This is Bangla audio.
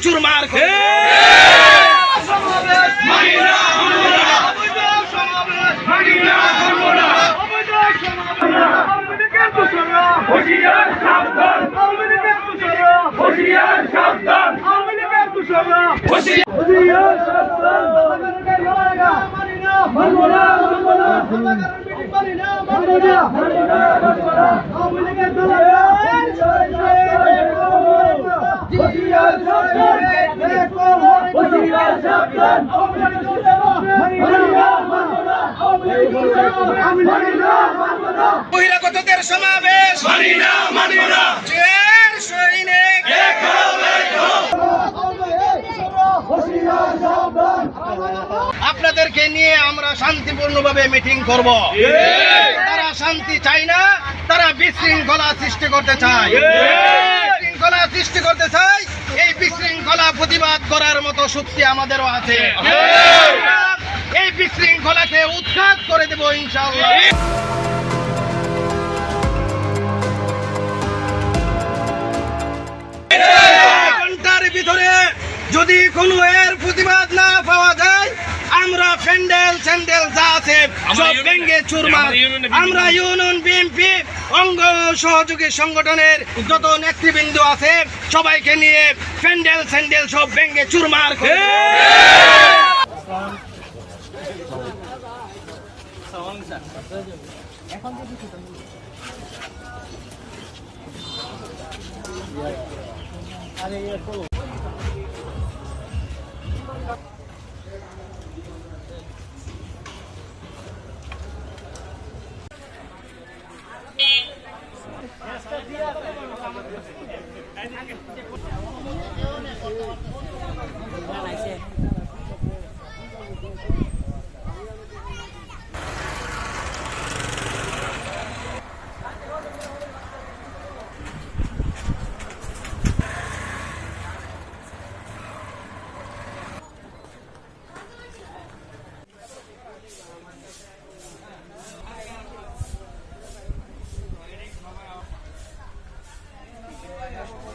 চুরমার করে বহিরাগতদের সমাবেশ জয়ের সৈনিক আপনাদেরকে নিয়ে আমরা শান্তিপূর্ণভাবে মিটিং করব। তারা শান্তি চায় না, তারা বিশৃঙ্খলা সৃষ্টি করতে চায়। বিশৃঙ্খলা সৃষ্টি করতে চায়, এই বিশৃঙ্খলা প্রতিবাদ করার মতো শক্তি আমাদেরও আছে। এই বিশৃঙ্খলাকে উৎখাত করে দেব ইনশাআল্লাহ। ঘন্টার ভিতরে যদি কোনো এর প্রতিবাদ না পাওয়া যায়, আমরা প্যান্ডেল স্যান্ডেল যা আছে সব ভেঙে চুরমার। আমরা ইউনিয়ন বিএনপি অঙ্গ সহযোগী সংগঠনের যত নেতৃবৃন্দ আছে সবাইকে নিয়ে প্যান্ডেল স্যান্ডেল সব ভেঙে চুরমার করে